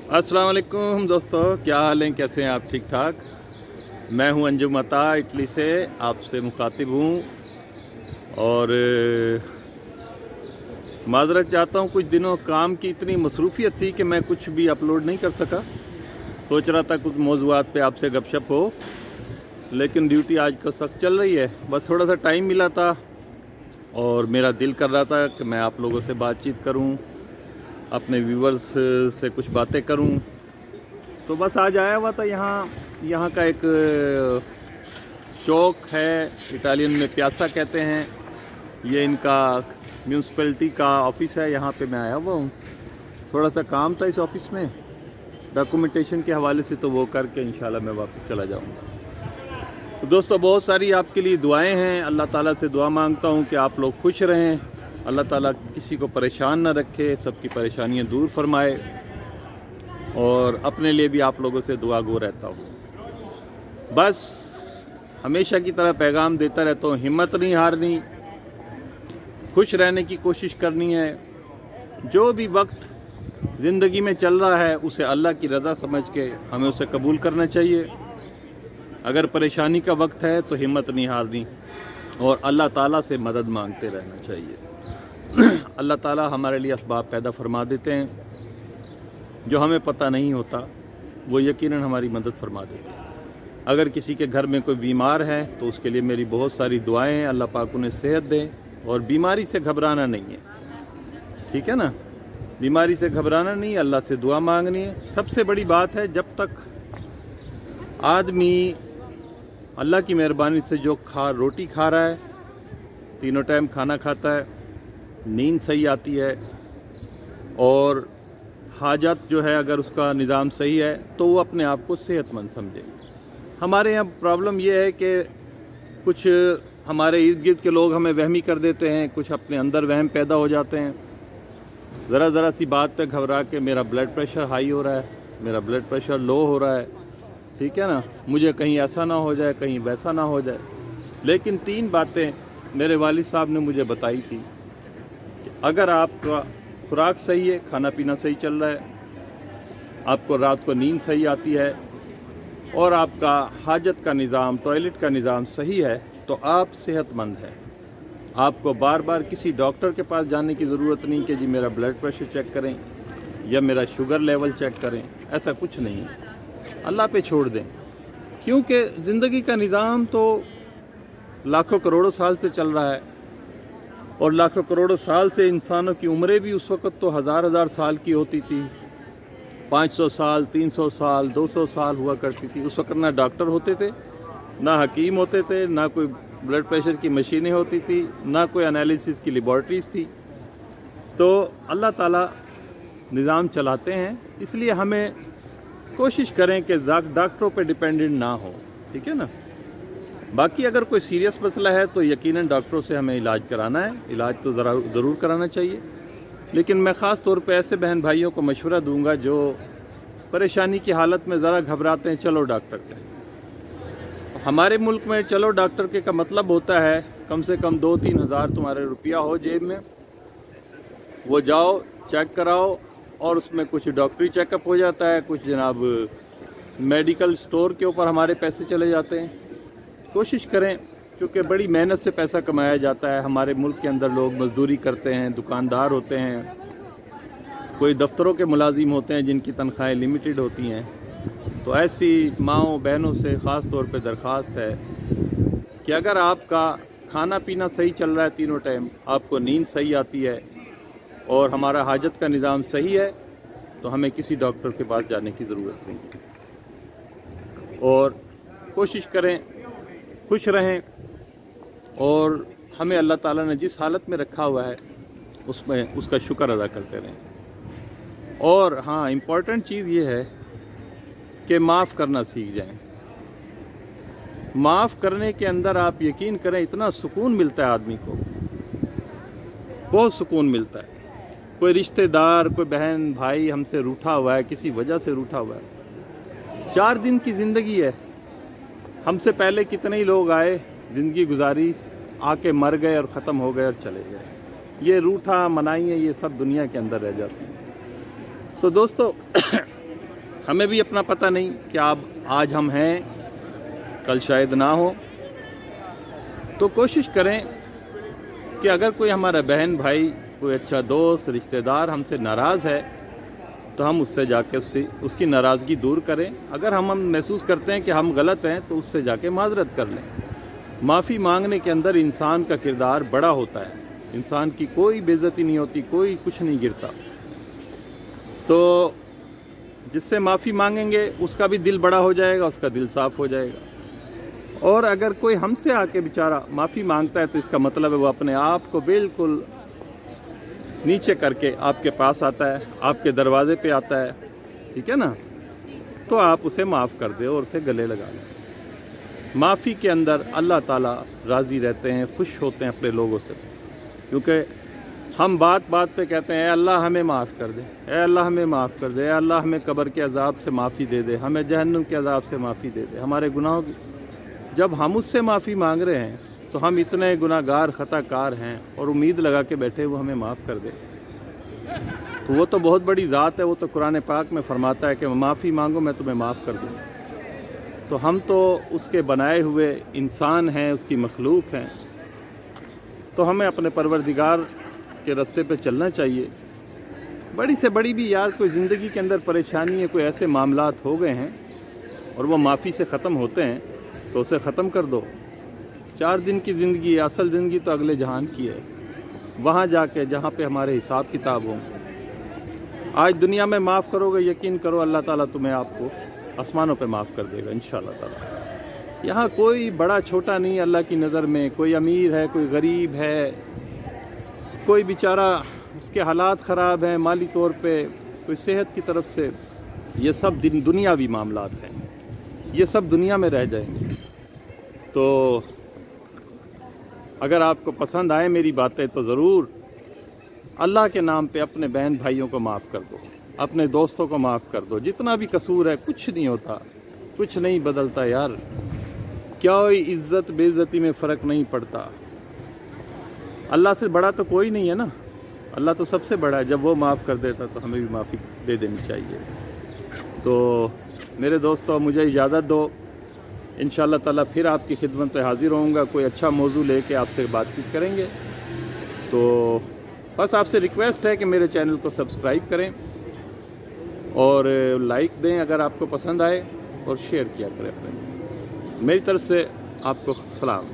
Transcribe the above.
अस्सलाम वालेकुम दोस्तों, क्या हाल हैं? कैसे हैं आप? ठीक ठाक। मैं हूं अंजुम अता, इटली से आपसे मुखातिब हूं और माजरत चाहता हूं। कुछ दिनों काम की इतनी मसरूफियत थी कि मैं कुछ भी अपलोड नहीं कर सका। सोच रहा था कुछ मौज़ूआत पे आपसे गपशप हो, लेकिन ड्यूटी आज कल सख्त चल रही है। बस थोड़ा सा टाइम मिला था और मेरा दिल कर रहा था कि मैं आप लोगों से बातचीत करूं, अपने व्यूवर्स से कुछ बातें करूं। तो बस आज आया हुआ था। यहाँ का एक चौक है, इटालियन में प्यासा कहते हैं। ये इनका म्यूनसिपैलिटी का ऑफिस है, यहाँ पे मैं आया हुआ हूँ। थोड़ा सा काम था इस ऑफिस में डॉक्यूमेंटेशन के हवाले से, तो वो करके इंशाल्लाह मैं वापस चला जाऊँगा। तो दोस्तों, बहुत सारी आपके लिए दुआएं हैं। अल्लाह ताला से दुआ मांगता हूँ कि आप लोग खुश रहें, अल्लाह ताला किसी को परेशान ना रखे, सबकी परेशानियाँ दूर फरमाए, और अपने लिए भी आप लोगों से दुआ गो रहता हूँ। बस हमेशा की तरह पैगाम देता रहता हूँ, हिम्मत नहीं हारनी, खुश रहने की कोशिश करनी है। जो भी वक्त ज़िंदगी में चल रहा है उसे अल्लाह की रज़ा समझ के हमें उसे कबूल करना चाहिए। अगर परेशानी का वक्त है तो हिम्मत नहीं हारनी और अल्लाह ताला से मदद मांगते रहना चाहिए। अल्लाह ताला हमारे लिए असबाब पैदा फरमा देते हैं, जो हमें पता नहीं होता वो यकीनन हमारी मदद फरमा देते हैं। अगर किसी के घर में कोई बीमार है तो उसके लिए मेरी बहुत सारी दुआएं हैं, अल्लाह पाक उन्हें सेहत दे। और बीमारी से घबराना नहीं है, ठीक है ना? बीमारी से घबराना नहीं, अल्लाह से दुआ मांगनी है। सबसे बड़ी बात है, जब तक आदमी अल्लाह की मेहरबानी से जो रोटी खा रहा है, तीनों टाइम खाना खाता है, नींद सही आती है और हाजत जो है अगर उसका निज़ाम सही है तो वो अपने आप को सेहतमंद समझे। हमारे यहाँ प्रॉब्लम ये है कि कुछ हमारे इर्द गिर्द के लोग हमें वहमी कर देते हैं, कुछ अपने अंदर वहम पैदा हो जाते हैं। ज़रा सी बात पे घबरा के मेरा ब्लड प्रेशर हाई हो रहा है, मेरा ब्लड प्रेशर लो हो रहा है, ठीक है ना, मुझे कहीं ऐसा ना हो जाए, कहीं वैसा ना हो जाए। लेकिन 3 बातें मेरे वालिद साहब ने मुझे बताई थी कि अगर आपका खुराक सही है, खाना पीना सही चल रहा है, आपको रात को नींद सही आती है और आपका हाजत का निज़ाम, टॉयलेट का निज़ाम सही है, तो आप सेहतमंद हैं। आपको बार बार किसी डॉक्टर के पास जाने की ज़रूरत नहीं कि जी मेरा ब्लड प्रेशर चेक करें या मेरा शुगर लेवल चेक करें। ऐसा कुछ नहीं है, अल्लाह पे छोड़ दें। क्योंकि ज़िंदगी का निज़ाम तो लाखों करोड़ों साल से चल रहा है और लाखों करोड़ों साल से इंसानों की उम्रें भी उस वक़्त तो हज़ार साल की होती थी। 500 साल, 300 साल, 200 साल हुआ करती थी। उस वक़्त ना डॉक्टर होते थे, ना हकीम होते थे, ना कोई ब्लड प्रेशर की मशीनें होती थी, ना कोई एनालिसिस की लेबॉर्ट्रीज़ थी। तो अल्लाह ताला निज़ाम चलाते हैं, इसलिए हमें कोशिश करें कि डॉक्टरों पे डिपेंडेंट ना हो, ठीक है ना? बाकी अगर कोई सीरियस मसला है तो यकीनन डॉक्टरों से हमें इलाज कराना है, इलाज तो ज़रूर कराना चाहिए। लेकिन मैं ख़ास तौर पे ऐसे बहन भाइयों को मशवरा दूंगा जो परेशानी की हालत में ज़रा घबराते हैं, चलो डॉक्टर के। हमारे मुल्क में चलो डॉक्टर के का मतलब होता है कम से कम 2-3 हज़ार तुम्हारे रुपया हो जेब में, वो जाओ चेक कराओ और उसमें कुछ डॉक्टरी चेकअप हो जाता है, कुछ जनाब मेडिकल स्टोर के ऊपर हमारे पैसे चले जाते हैं। कोशिश करें, क्योंकि बड़ी मेहनत से पैसा कमाया जाता है। हमारे मुल्क के अंदर लोग मजदूरी करते हैं, दुकानदार होते हैं, कोई दफ्तरों के मुलाजिम होते हैं जिनकी तनख्वाहें लिमिटेड होती हैं। तो ऐसी माँओं बहनों से ख़ास तौर पे दरख्वास्त है कि अगर आपका खाना पीना सही चल रहा है, तीनों टाइम आपको नींद सही आती है और हमारा हाजत का निज़ाम सही है, तो हमें किसी डॉक्टर के पास जाने की ज़रूरत नहीं है। और कोशिश करें खुश रहें और हमें अल्लाह ताला ने जिस हालत में रखा हुआ है उसमें उसका शुक्र अदा करते रहें। और हाँ, इम्पॉर्टेंट चीज़ ये है कि माफ़ करना सीख जाएं। माफ़ करने के अंदर आप यकीन करें इतना सुकून मिलता है आदमी को, बहुत सुकून मिलता है। कोई रिश्तेदार, कोई बहन भाई हमसे रूठा हुआ है, किसी वजह से रूठा हुआ है, 4 दिन की ज़िंदगी है। हमसे पहले कितने ही लोग आए, ज़िंदगी गुजारी, आके मर गए और ख़त्म हो गए और चले गए। ये रूठा मनाइयाँ ये सब दुनिया के अंदर रह जाती हैं। तो दोस्तों ہمیں بھی اپنا پتہ نہیں کہ آج ہم ہیں کل شاید نہ ہو، تو کوشش کریں کہ اگر کوئی ہمارا بہن بھائی، کوئی اچھا دوست، رشتہ دار ہم سے ناراض ہے تو ہم اس سے جا کے اس کی ناراضگی دور کریں۔ اگر ہم محسوس کرتے ہیں کہ ہم غلط ہیں تو اس سے جا کے معذرت کر لیں۔ معافی مانگنے کے اندر انسان کا کردار بڑا ہوتا ہے، انسان کی کوئی بے عزتی نہیں ہوتی، کوئی کچھ نہیں گرتا۔ تو جس سے معافی مانگیں گے اس کا بھی دل بڑا ہو جائے گا، اس کا دل صاف ہو جائے گا۔ اور اگر کوئی ہم سے آ کے بیچارہ معافی مانگتا ہے تو اس کا مطلب ہے وہ اپنے آپ کو بالکل نیچے کر کے آپ کے پاس آتا ہے، آپ کے دروازے پہ آتا ہے، ٹھیک ہے نا؟ تو آپ اسے معاف کر دیں اور اسے گلے لگا لیں۔ معافی کے اندر اللہ تعالیٰ راضی رہتے ہیں، خوش ہوتے ہیں اپنے لوگوں سے، کیونکہ ہم بات بات پہ کہتے ہیں اے اللہ ہمیں معاف کر دے، اے اللہ ہمیں معاف کر دے، اے اللہ ہمیں قبر کے عذاب سے معافی دے دے، ہمیں جہنم کے عذاب سے معافی دے دے، ہمارے گناہوں کی۔ جب ہم اس سے معافی مانگ رہے ہیں تو ہم اتنے گناہ گار خطا کار ہیں اور امید لگا کے بیٹھے وہ ہمیں معاف کر دے، تو وہ تو بہت بڑی ذات ہے۔ وہ تو قرآن پاک میں فرماتا ہے کہ معافی مانگو میں تمہیں معاف کر دوں۔ تو ہم تو اس کے بنائے ہوئے انسان ہیں، اس کی مخلوق ہیں، تو ہمیں اپنے پروردگار کے راستے پہ چلنا چاہیے۔ بڑی سے بڑی بھی یار کوئی زندگی کے اندر پریشانی ہے، کوئی ایسے معاملات ہو گئے ہیں اور وہ معافی سے ختم ہوتے ہیں تو اسے ختم کر دو۔ 4 دن کی زندگی ہے، اصل زندگی تو اگلے جہان کی ہے، وہاں جا کے جہاں پہ ہمارے حساب کتاب ہوں۔ آج دنیا میں معاف کرو گے، یقین کرو اللہ تعالیٰ تمہیں آپ کو آسمانوں پہ معاف کر دے گا انشاءاللہ تعالیٰ۔ یہاں کوئی بڑا چھوٹا نہیں اللہ کی نظر میں، کوئی امیر ہے، کوئی غریب ہے، کوئی بیچارہ اس کے حالات خراب ہیں مالی طور پہ، کوئی صحت کی طرف سے، یہ سب دنیاوی معاملات ہیں، یہ سب دنیا میں رہ جائیں گے۔ تو اگر آپ کو پسند آئے میری باتیں تو ضرور اللہ کے نام پہ اپنے بہن بھائیوں کو معاف کر دو، اپنے دوستوں کو معاف کر دو، جتنا بھی قصور ہے۔ کچھ نہیں ہوتا، کچھ نہیں بدلتا یار، کیا عزت بے عزتی میں فرق نہیں پڑتا۔ اللہ سے بڑا تو کوئی نہیں ہے نا، اللہ تو سب سے بڑا ہے۔ جب وہ معاف کر دیتا تو ہمیں بھی معافی دے دینی چاہیے۔ تو میرے دوستو مجھے اجازت دو، انشاءاللہ تعالیٰ پھر آپ کی خدمت پہ حاضر ہوں گا، کوئی اچھا موضوع لے کے آپ سے بات چیت کریں گے۔ تو بس آپ سے ریکویسٹ ہے کہ میرے چینل کو سبسکرائب کریں اور لائک دیں اگر آپ کو پسند آئے، اور شیئر کیا کریں اپنے۔ میری طرف سے آپ کو سلام۔